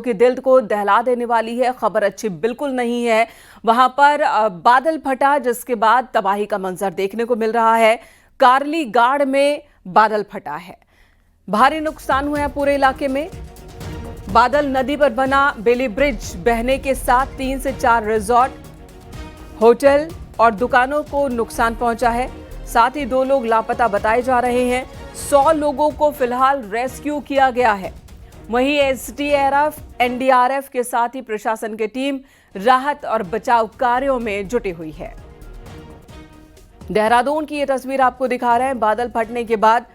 कि दिल को दहला देने वाली है। खबर अच्छी बिल्कुल नहीं है। वहां पर बादल फटा, जिसके बाद तबाही का मंजर देखने को मिल रहा है। कारली गाड़ में बादल फटा है। भारी नुकसान हुआ है पूरे इलाके में। बादल नदी पर बना बेली ब्रिज बहने के साथ 3 से 4 रिजॉर्ट, होटल और दुकानों को नुकसान पहुंचा है। साथ ही 2 लोग लापता बताए जा रहे हैं। 100 लोगों को फिलहाल रेस्क्यू किया गया है। वहीं एसडीआरएफ, एनडीआरएफ के साथ ही प्रशासन की टीम राहत और बचाव कार्यों में जुटी हुई है। देहरादून की ये तस्वीर आपको दिखा रहे हैं। बादल फटने के बाद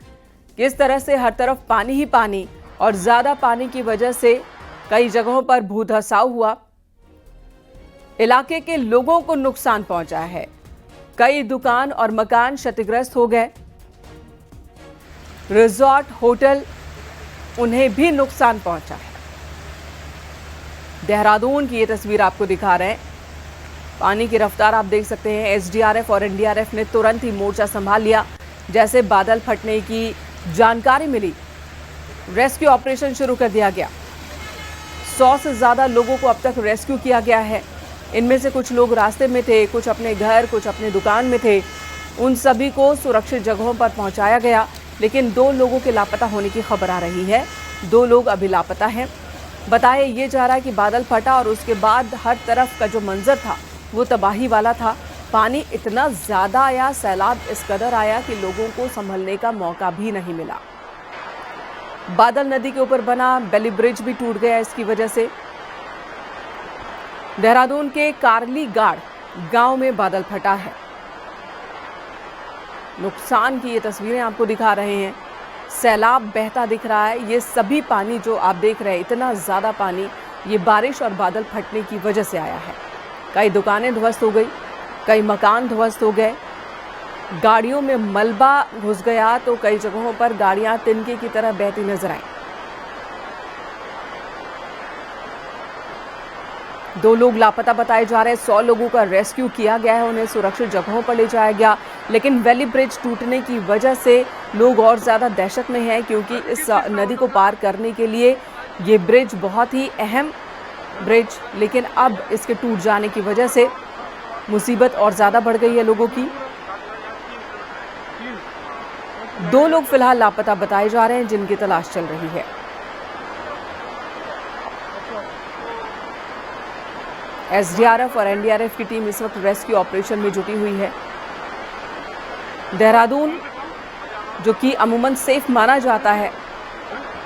किस तरह से हर तरफ पानी ही पानी, और ज्यादा पानी की वजह से कई जगहों पर भूधसाव हुआ। इलाके के लोगों को नुकसान पहुंचा है। कई दुकान और मकान क्षतिग्रस्त हो गए। रिजॉर्ट, होटल, उन्हें भी नुकसान पहुंचा है। देहरादून की ये तस्वीर आपको दिखा रहे हैं। पानी की रफ्तार आप देख सकते हैं। एसडीआरएफ और एनडीआरएफ ने तुरंत ही मोर्चा संभाल लिया। जैसे बादल फटने की जानकारी मिली, रेस्क्यू ऑपरेशन शुरू कर दिया गया। 100 से ज्यादा लोगों को अब तक रेस्क्यू किया गया है। इनमें से कुछ लोग रास्ते में थे, कुछ अपने घर, कुछ अपने दुकान में थे। उन सभी को सुरक्षित जगहों पर पहुंचाया गया, लेकिन 2 लोगों के लापता होने की खबर आ रही है। 2 लोग अभी लापता हैं। बताया ये जा रहा है कि बादल फटा और उसके बाद हर तरफ का जो मंजर था वो तबाही वाला था। पानी इतना ज्यादा आया, सैलाब इस कदर आया कि लोगों को संभलने का मौका भी नहीं मिला। बादल नदी के ऊपर बना बेली ब्रिज भी टूट गया इसकी वजह से। देहरादून के कारली गाड़ गांव में बादल फटा है। नुकसान की ये तस्वीरें आपको दिखा रहे हैं। सैलाब बहता दिख रहा है। ये सभी पानी जो आप देख रहे हैं, इतना ज़्यादा पानी, ये बारिश और बादल फटने की वजह से आया है। कई दुकानें ध्वस्त हो गई, कई मकान ध्वस्त हो गए, गाड़ियों में मलबा घुस गया, तो कई जगहों पर गाड़ियां तिनके की तरह बहती नजर आईं। 2 लोग लापता बताए जा रहे हैं। 100 लोगों का रेस्क्यू किया गया है। उन्हें सुरक्षित जगहों पर ले जाया गया, लेकिन बेली ब्रिज टूटने की वजह से लोग और ज़्यादा दहशत में हैं, क्योंकि इस नदी को पार करने के लिए ये ब्रिज बहुत ही अहम ब्रिज, लेकिन अब इसके टूट जाने की वजह से मुसीबत और ज़्यादा बढ़ गई है लोगों की। 2 लोग फिलहाल लापता बताए जा रहे हैं, जिनकी तलाश चल रही है। एसडीआरएफ और एनडीआरएफ की टीम इस वक्त रेस्क्यू ऑपरेशन में जुटी हुई है। देहरादून, जो कि अमूमन सेफ माना जाता है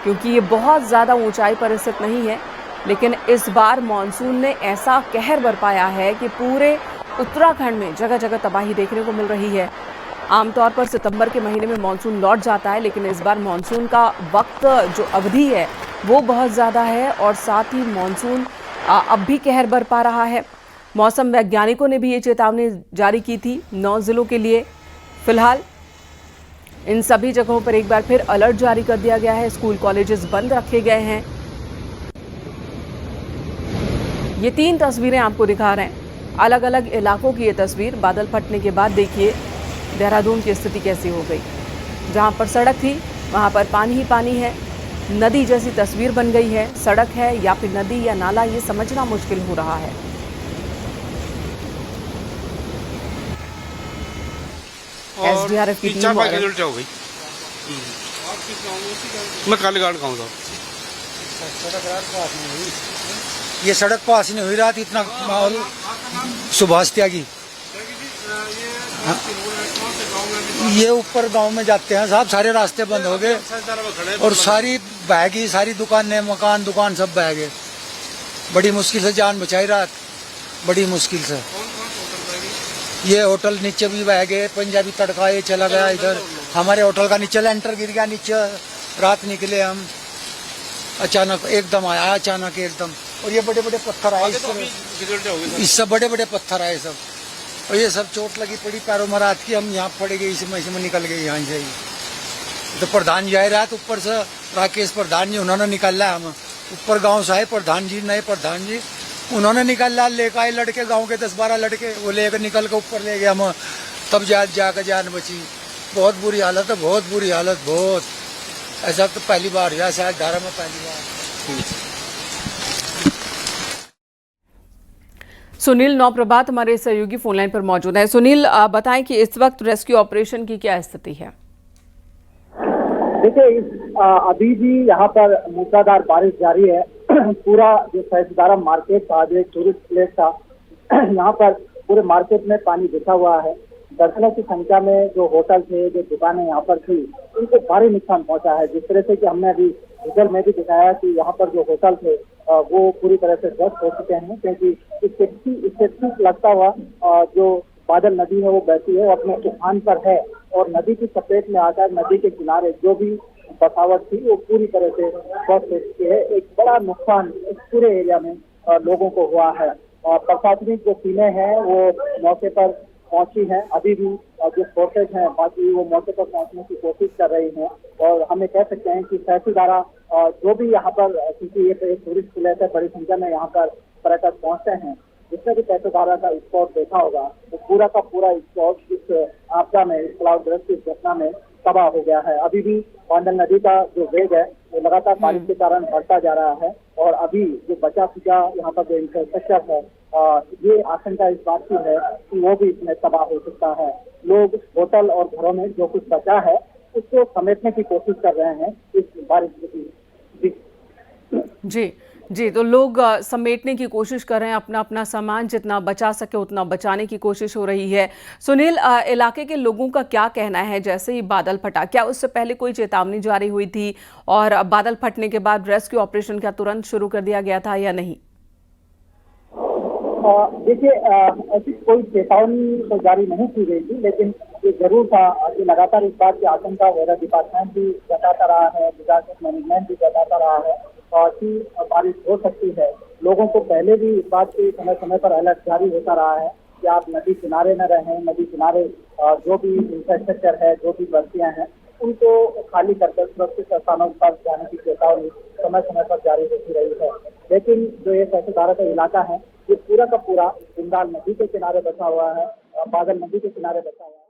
क्योंकि ये बहुत ज़्यादा ऊंचाई पर स्थित नहीं है, लेकिन इस बार मानसून ने ऐसा कहर बरपाया है कि पूरे उत्तराखंड में जगह जगह तबाही देखने को मिल रही है। आमतौर पर सितंबर के महीने में मानसून लौट जाता है, लेकिन इस बार मानसून का वक्त जो अवधि है वो बहुत ज़्यादा है, और साथ ही मानसून अब भी कहर बरपा रहा है। मौसम वैज्ञानिकों ने भी ये चेतावनी जारी की थी 9 जिलों के लिए। फिलहाल इन सभी जगहों पर एक बार फिर अलर्ट जारी कर दिया गया है। स्कूल, कॉलेजेस बंद रखे गए हैं। ये 3 तस्वीरें आपको दिखा रहे हैं, अलग अलग इलाकों की ये तस्वीर। बादल फटने के बाद देखिए देहरादून की स्थिति कैसी हो गई। जहां पर सड़क थी वहां पर पानी ही पानी है। नदी जैसी तस्वीर बन गई है। सड़क है या फिर नदी या नाला, ये समझना मुश्किल हो रहा है। एसडीआरएफ की टीम हो गई। मैं कालीघाट गाँव था। ये सड़क पास नहीं हुई रात, इतना माहौल सुभाष त्यागी। ये ऊपर गांव में जाते हैं साहब, सारे रास्ते बंद हो गए और सारी बह गई, सारी दुकानें, मकान, दुकान सब बह गए। बड़ी मुश्किल से जान बचाई रात, बड़ी मुश्किल से। ये होटल नीचे भी बह गए। पंजाबी तड़का ये चला गया इधर। हमारे होटल का नीचे लेंटर गिर गया नीचे। रात निकले हम, अचानक एकदम आया, अचानक एकदम। और ये बड़े बड़े पत्थर आए, इससे बड़े बड़े पत्थर आए सब, और ये सब चोट लगी पड़ी पैरों में रात की। हम यहाँ पड़ गए, इसमें निकल गए यहाँ से। तो प्रधान जी आए रात ऊपर से, राकेश प्रधान जी, उन्होंने निकाला हम ऊपर। गांव से आए प्रधान जी, नए प्रधान जी, उन्होंने निकाला। लेकर आए लड़के, गांव के 10-12 लड़के, वो लेकर निकल के ऊपर ले गए हम। तब जाकर जान बची। बहुत बुरी हालत है, बहुत बुरी हालत, बहुत। ऐसा तो पहली बार हुआ शायद धारा में, पहली बार। सुनील नौप्रभात हमारे सहयोगी फोनलाइन पर मौजूद हैं। सुनील, बताएं कि इस वक्त रेस्क्यू ऑपरेशन की क्या स्थिति है? देखिए, अभी भी यहाँ पर मूसलाधार बारिश जारी है। पूरा जो सैयददारा मार्केट था, जो एक टूरिस्ट प्लेस था, यहाँ पर पूरे मार्केट में पानी घुसा हुआ है। दर्जनों की संख्या में जो होटल थे, जो दुकानें यहाँ पर थी, उनको भारी नुकसान पहुंचा है। जिस तरह से कि हमने अभी विजुअल में भी दिखाया कि यहाँ पर जो होटल थे वो पूरी तरह से ध्वस्त हो चुके हैं, क्योंकि इससे लगता हुआ जो बादल नदी है वो बहती है, अपने उफान पर है और नदी की चपेट में आकर नदी के किनारे जो भी बसावट थी वो पूरी तरह से ध्वस्त हो चुकी है। एक बड़ा नुकसान इस पूरे एरिया में लोगों को हुआ है। प्रशासनिक जो टीमें हैं वो मौके पर पहुंची हैं, अभी भी जो फोर्सेज हैं बाकी वो मौके पर पहुंचने की कोशिश कर रही हैं। और हमें कह सकते हैं कि तहसीलदारा जो भी यहाँ पर, क्योंकि ये एक टूरिस्ट प्लेस है, बड़ी संख्या में यहाँ पर पर्यटक पहुंचते हैं, जिसने भी तहसीलदारा का स्पॉट देखा होगा वो पूरा का पूरा स्पॉट इस आपदा में, इस क्लाउडबर्स्ट की घटना में तबाह हो गया है। अभी भी पांडल नदी का जो वेग है वो लगातार बारिश के कारण बढ़ता जा रहा है और अभी जो बचा खुचा यहाँ पर जो इंफ्रास्ट्रक्चर है, ये आशंका इस बात की है कि वो भी इसमें तबाह हो सकता है। लोग होटल और घरों में जो कुछ बचा है उसको समेटने की कोशिश कर रहे हैं इस बारिश की। जी, तो लोग समेटने की कोशिश कर रहे हैं, अपना अपना सामान जितना बचा सके उतना बचाने की कोशिश हो रही है। सुनील, इलाके के लोगों का क्या कहना है जैसे ही बादल फटा? क्या उससे पहले कोई चेतावनी जारी हुई थी और बादल फटने के बाद रेस्क्यू ऑपरेशन क्या तुरंत शुरू कर दिया गया था या नहीं? देखिए, ऐसी कोई चेतावनी तो जारी नहीं की गई थी, लेकिन ये जरूर था कि लगातार इस बात की आशंका वेदर डिपार्टमेंट भी जताता रहा है, डिजास्टर मैनेजमेंट भी जताता रहा है कि बारिश हो सकती है। लोगों को पहले भी इस बात की समय समय पर अलर्ट जारी होता रहा है कि आप नदी किनारे न रहें, नदी किनारे जो भी इंफ्रास्ट्रक्चर है, जो भी बस्तियां हैं, उनको खाली करके सुरक्षित स्थानों पर जाने की चेतावनी समय समय पर जारी होती रही है। लेकिन जो ये तहसीलदारा का इलाका है ये पूरा का पूरा बिंदाल नदी के किनारे बसा हुआ है, बादल नदी के किनारे बसा हुआ है।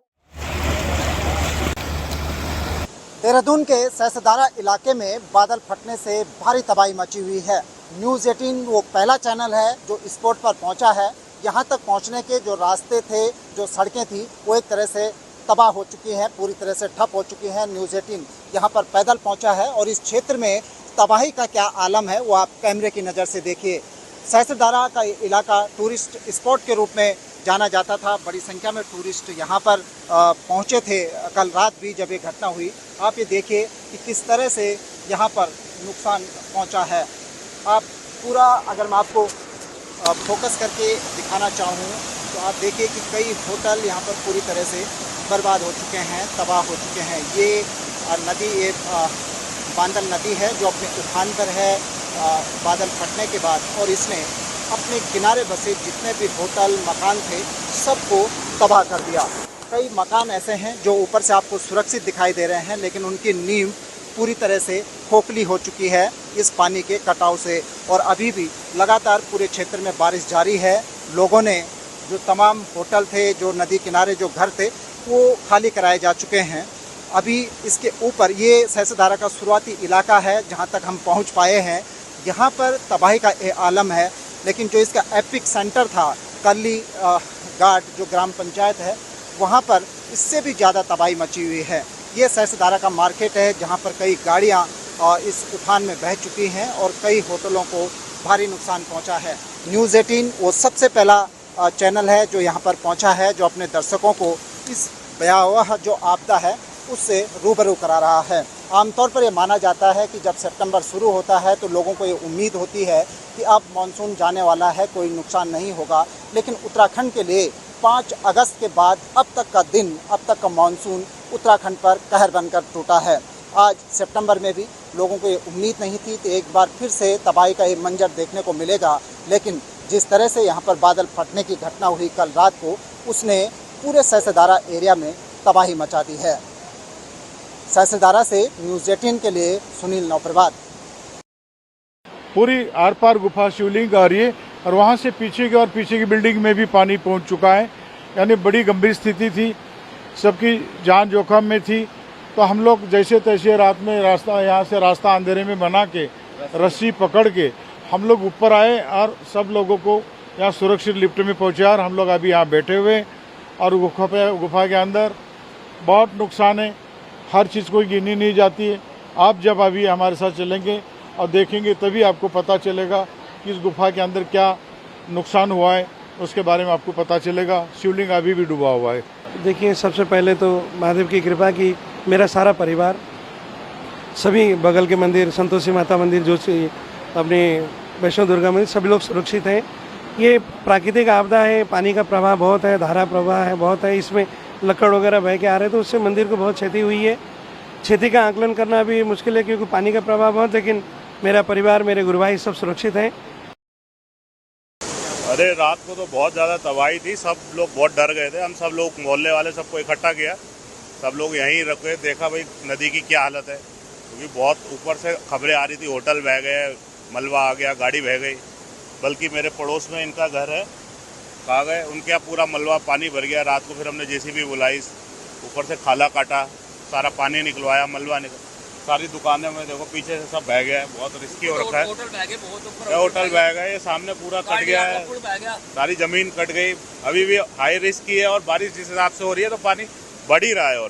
देहरादून के सैसदारा इलाके में बादल फटने से भारी तबाही मची हुई है। न्यूज़ 18 वो पहला चैनल है जो स्पॉट पर पहुंचा है। यहाँ तक पहुंचने के जो रास्ते थे, जो सड़कें थी, वो एक तरह से तबाह हो चुकी हैं, पूरी तरह से ठप हो चुकी हैं। न्यूज़ 18 यहाँ पर पैदल पहुंचा है और इस क्षेत्र में तबाही का क्या आलम है वो आप कैमरे की नज़र से देखिए। सैसदारा का इलाका टूरिस्ट स्पॉट के रूप में जाना जाता था। बड़ी संख्या में टूरिस्ट यहाँ पर पहुँचे थे कल रात भी जब ये घटना हुई। आप ये देखिए कि किस तरह से यहाँ पर नुकसान पहुँचा है। आप पूरा, अगर मैं आपको फोकस करके दिखाना चाहूँ तो आप देखिए कि कई होटल यहाँ पर पूरी तरह से बर्बाद हो चुके हैं, तबाह हो चुके हैं। ये नदी, ये बांदल नदी है जो अपने उफान पर है बादल फटने के बाद, और इसने अपने किनारे बसे जितने भी होटल मकान थे सबको तबाह कर दिया। कई मकान ऐसे हैं जो ऊपर से आपको सुरक्षित दिखाई दे रहे हैं, लेकिन उनकी नींव पूरी तरह से खोखली हो चुकी है इस पानी के कटाव से। और अभी भी लगातार पूरे क्षेत्र में बारिश जारी है। लोगों ने, जो तमाम होटल थे, जो नदी किनारे जो घर थे, वो खाली कराए जा चुके हैं। अभी इसके ऊपर ये सैसदारा का शुरुआती इलाका है जहाँ तक हम पहुँच पाए हैं। यहाँ पर तबाही का आलम है, लेकिन जो इसका एपिक सेंटर था कल्ली घाट जो ग्राम पंचायत है, वहाँ पर इससे भी ज़्यादा तबाही मची हुई है। ये सैसदारा का मार्केट है जहाँ पर कई गाड़ियाँ इस तूफान में बह चुकी हैं और कई होटलों को भारी नुकसान पहुँचा है। न्यूज़ 18 वो सबसे पहला चैनल है जो यहाँ पर पहुँचा है, जो अपने दर्शकों को इस भयावह जो आपदा है उससे रूबरू करा रहा है। आमतौर पर ये माना जाता है कि जब सितंबर शुरू होता है तो लोगों को ये उम्मीद होती है कि अब मानसून जाने वाला है, कोई नुकसान नहीं होगा। लेकिन उत्तराखंड के लिए 5 अगस्त के बाद अब तक का दिन, अब तक का मानसून उत्तराखंड पर कहर बनकर टूटा है। आज सितंबर में भी लोगों को ये उम्मीद नहीं थी कि एक बार फिर से तबाही का ये मंजर देखने को मिलेगा, लेकिन जिस तरह से यहाँ पर बादल फटने की घटना हुई कल रात को, उसने पूरे सैसदारा एरिया में तबाही मचा दी है। सैसदारा से न्यूज़ 18 के लिए सुनील नौप्रभात। पूरी आर पार गुफा शिवलिंग आ रही है और वहाँ से पीछे की बिल्डिंग में भी पानी पहुँच चुका है। यानी बड़ी गंभीर स्थिति थी, सबकी जान जोखिम में थी। तो हम लोग जैसे तैसे रात में रास्ता, यहाँ से रास्ता अंधेरे में बना के रस्सी पकड़ के हम लोग ऊपर आए और सब लोगों को यहाँ सुरक्षित लिफ्ट में पहुँचे और हम लोग अभी यहाँ बैठे हुए और गुफा के अंदर बहुत नुकसान है। हर चीज़ कोई गिनी नहीं जाती है। आप जब अभी हमारे साथ चलेंगे और देखेंगे तभी आपको पता चलेगा कि इस गुफा के अंदर क्या नुकसान हुआ है, उसके बारे में आपको पता चलेगा। शिवलिंग अभी भी डूबा हुआ है। देखिए, सबसे पहले तो महादेव की कृपा की मेरा सारा परिवार, सभी बगल के मंदिर, संतोषी माता मंदिर, जो अपने वैष्णो दुर्गा मंदिर, सभी लोग सुरक्षित हैं। ये प्राकृतिक आपदा है, पानी का प्रवाह बहुत है, धारा प्रवाह है बहुत है, इसमें लकड़ वगैरह बह के आ रहे, तो उससे मंदिर को बहुत क्षति हुई है। क्षति का आकलन करना भी मुश्किल है क्योंकि पानी का प्रवाह बहुत, लेकिन मेरा परिवार, मेरे गुरु भाई सब सुरक्षित हैं। अरे रात को तो बहुत ज़्यादा तबाही थी, सब लोग बहुत डर गए थे। हम सब लोग मोहल्ले वाले सबको इकट्ठा किया, सब लोग यहीं रखे, देखा भाई नदी की क्या हालत है, क्योंकि बहुत ऊपर से खबरें आ रही थी, होटल बह गए, मलबा आ गया, गाड़ी बह गई। बल्कि मेरे पड़ोस में इनका घर है, कहा गए उनके यहाँ पूरा मलबा पानी भर गया। रात को फिर हमने जेसीबी बुलाई, ऊपर से खाला काटा, सारा पानी निकलवाया, मलबा निकल, सारी दुकानें में देखो पीछे से सब बह गया है। बहुत रिस्की हो रखा है। होटल बह गया, ये सामने पूरा कट गया है, सारी जमीन कट गई। अभी भी हाई रिस्क की है और बारिश जिस हिसाब से हो रही है तो पानी बढ़ ही रहा है। और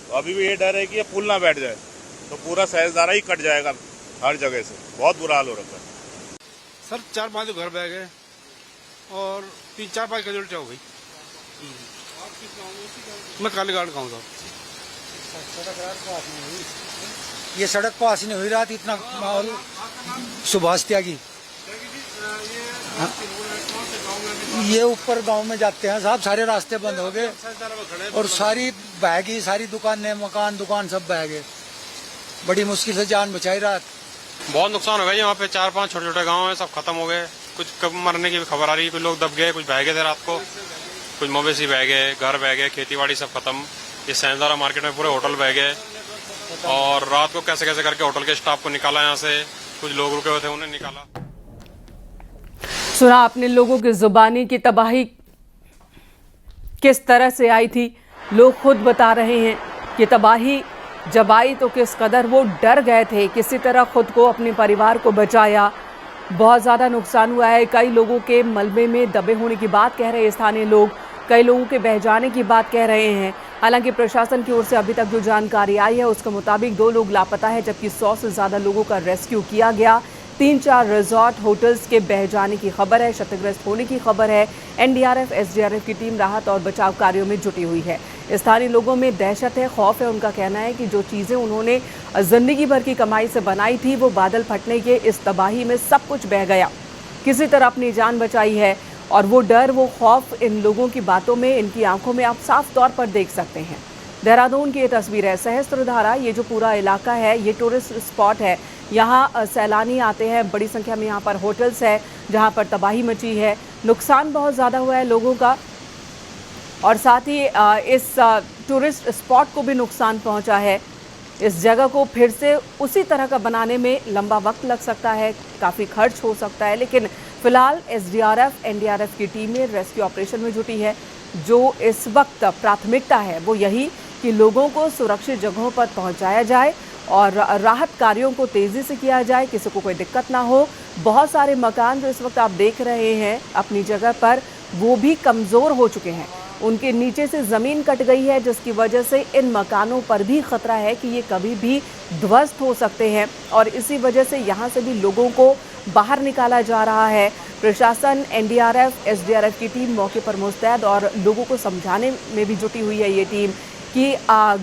तो अभी भी ये डर है कि ये पुल ना बैठ जाए तो पूरा सहजदारा ही कट जाएगा हर जगह से। बहुत बुरा हाल हो रखा है। सर 4-5 घर बह गए और 3-4-5 कैजुअल्टी हो गई। मैं कालीघाट का हूँ साहब। ये सड़क पास नहीं हुई रात, इतना माहौल सुभाष त्यागी। ये ऊपर गांव में जाते हैं साहब, सारे रास्ते बंद हो गए और सारी बह गई, सारी दुकानें, दुकान सब बह गए। बड़ी मुश्किल से जान बचाई रात। बहुत नुकसान हो गया। यहाँ पे 4-5 छोटे-छोटे गांव हैं, सब खत्म हो गए। कुछ मरने की भी खबर आ रही है, कुछ लोग दब गए, कुछ बह गए थे रात को, कुछ मवेशी बह गए, घर बह गए, खेती बाड़ी सब खत्म। ये सहजदारा मार्केट में पूरे होटल बह गए और रात को कैसे कैसे करके होटल के स्टाफ को निकाला यहाँ से। कुछ लोग रुके हुए थे, उन्हें निकाला। सुना आपने लोगों की जुबानी की तबाही किस तरह से आई थी। लोग खुद बता रहे हैं कि तबाही जब आई तो किस कदर वो डर गए थे, किसी तरह खुद को, अपने परिवार को बचाया। बहुत ज़्यादा नुकसान हुआ है। कई लोगों के मलबे में दबे होने की बात कह रहे हैं स्थानीय लोग, कई लोगों के बह जाने की बात कह रहे हैं। हालांकि प्रशासन की ओर से अभी तक जो जानकारी आई है उसके मुताबिक 2 लोग लापता है, जबकि 100 से ज़्यादा लोगों का रेस्क्यू किया गया। 3-4 रिजॉर्ट, होटल्स के बह जाने की खबर है, क्षतिग्रस्त होने की खबर है। एनडीआरएफ, एसडीआरएफ की टीम राहत और बचाव कार्यों में जुटी हुई है। स्थानीय लोगों में दहशत है, खौफ है। उनका कहना है कि जो चीज़ें उन्होंने जिंदगी भर की कमाई से बनाई थी वो बादल फटने के इस तबाही में सब कुछ बह गया। किसी तरह अपनी जान बचाई है और वो डर, वो खौफ इन लोगों की बातों में, इनकी आंखों में आप साफ तौर पर देख सकते हैं। देहरादून की ये तस्वीर है। सहस्त्रधारा, ये जो पूरा इलाका है ये टूरिस्ट स्पॉट है। यहाँ सैलानी आते हैं, बड़ी संख्या में यहाँ पर होटल्स है जहाँ पर तबाही मची है। नुकसान बहुत ज़्यादा हुआ है लोगों का और साथ ही इस टूरिस्ट स्पॉट को भी नुकसान पहुँचा है। इस जगह को फिर से उसी तरह का बनाने में लंबा वक्त लग सकता है, काफ़ी खर्च हो सकता है, लेकिन फिलहाल एसडीआरएफ, एनडीआरएफ की टीमें रेस्क्यू ऑपरेशन में जुटी है। जो इस वक्त प्राथमिकता है वो यही कि लोगों को सुरक्षित जगहों पर पहुंचाया जाए और राहत कार्यों को तेज़ी से किया जाए, किसी को कोई दिक्कत ना हो। बहुत सारे मकान जो इस वक्त आप देख रहे हैं अपनी जगह पर, वो भी कमज़ोर हो चुके हैं। उनके नीचे से ज़मीन कट गई है, जिसकी वजह से इन मकानों पर भी ख़तरा है कि ये कभी भी ध्वस्त हो सकते हैं और इसी वजह से यहाँ से भी लोगों को बाहर निकाला जा रहा है। प्रशासन, एनडीआरएफ, एसडीआरएफ की टीम मौके पर मुस्तैद और लोगों को समझाने में भी जुटी हुई है ये टीम कि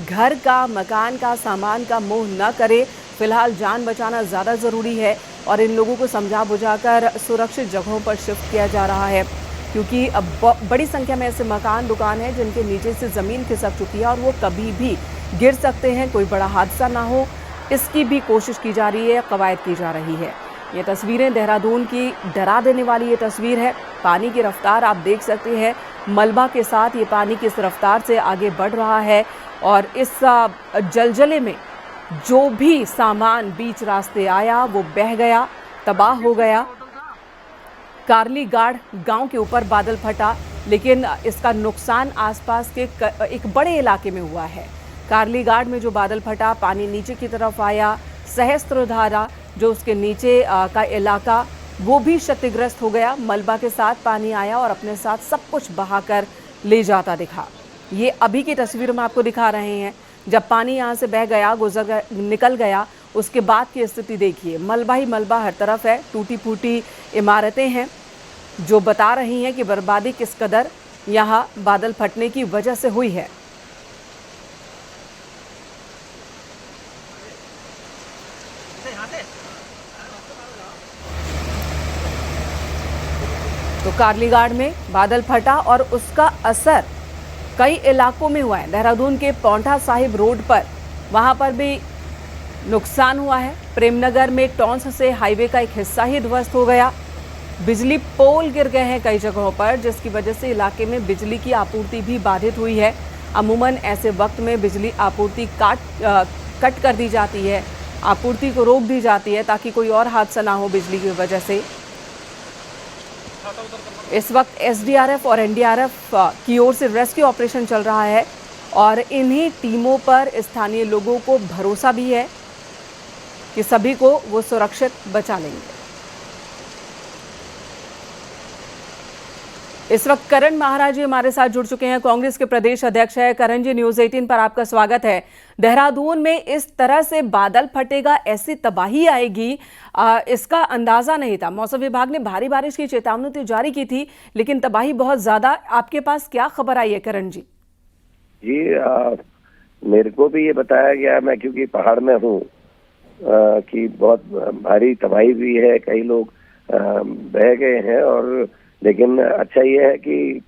घर का, मकान का, सामान का मोह न करें। फिलहाल जान बचाना ज़्यादा ज़रूरी है और इन लोगों को समझा बुझाकर सुरक्षित जगहों पर शिफ्ट किया जा रहा है, क्योंकि अब बड़ी संख्या में ऐसे मकान, दुकान हैं जिनके नीचे से ज़मीन खिसक चुकी है और वो कभी भी गिर सकते हैं। कोई बड़ा हादसा ना हो, इसकी भी कोशिश की जा रही है, कवायद की जा रही है। ये तस्वीरें देहरादून की डरा देने वाली ये तस्वीर है। पानी की रफ्तार आप देख सकते हैं, मलबा के साथ ये पानी किस रफ्तार से आगे बढ़ रहा है और इस जलजले में जो भी सामान बीच रास्ते आया वो बह गया, तबाह हो गया। कारलीगाड़ गांव के ऊपर बादल फटा, लेकिन इसका नुकसान आसपास के एक बड़े इलाके में हुआ है। कारलीगाड़ में जो बादल फटा, पानी नीचे की तरफ आया। सहस्त्रधारा जो उसके नीचे का इलाका वो भी क्षतिग्रस्त हो गया। मलबा के साथ पानी आया और अपने साथ सब कुछ बहाकर ले जाता दिखा। ये अभी की तस्वीर में आपको दिखा रहे हैं। जब पानी यहाँ से बह गया, निकल गया, उसके बाद की स्थिति देखिए। मलबा ही मलबा हर तरफ है, टूटी फूटी इमारतें हैं जो बता रही हैं कि बर्बादी किस कदर यहाँ बादल फटने की वजह से हुई है। तो कार्लीघाट में बादल फटा और उसका असर कई इलाकों में हुआ है। देहरादून के पौंटा साहिब रोड पर वहां पर भी नुकसान हुआ है। प्रेमनगर में टॉन्स से हाईवे का एक हिस्सा ही ध्वस्त हो गया। बिजली पोल गिर गए हैं कई जगहों पर, जिसकी वजह से इलाके में बिजली की आपूर्ति भी बाधित हुई है। अमूमन ऐसे वक्त में बिजली आपूर्ति कट कर दी जाती है, आपूर्ति को रोक दी जाती है ताकि कोई और हादसा ना हो बिजली की वजह से। इस वक्त एसडीआरएफ और एनडीआरएफ की ओर से रेस्क्यू ऑपरेशन चल रहा है और इन्हीं टीमों पर स्थानीय लोगों को भरोसा भी है कि सभी को वो सुरक्षित बचा लेंगे। इस वक्त करण महाराज जी हमारे साथ जुड़ चुके हैं, कांग्रेस के प्रदेश अध्यक्ष है। करण जी, न्यूज़ 18 पर आपका स्वागत है। देहरादून में इस तरह से बादल फटेगा, ऐसी तबाही आएगी, इसका अंदाजा नहीं था। मौसम विभाग ने भारी बारिश की चेतावनी तो जारी की थी, लेकिन तबाही बहुत ज्यादा। आपके पास क्या खबर आई है करण जी? जी मेरे को भी ये बताया गया, मैं क्योंकि पहाड़ में हूँ, कि बहुत भारी तबाही भी है, कई लोग बह गए हैं। और लेकिन अच्छा ये है कि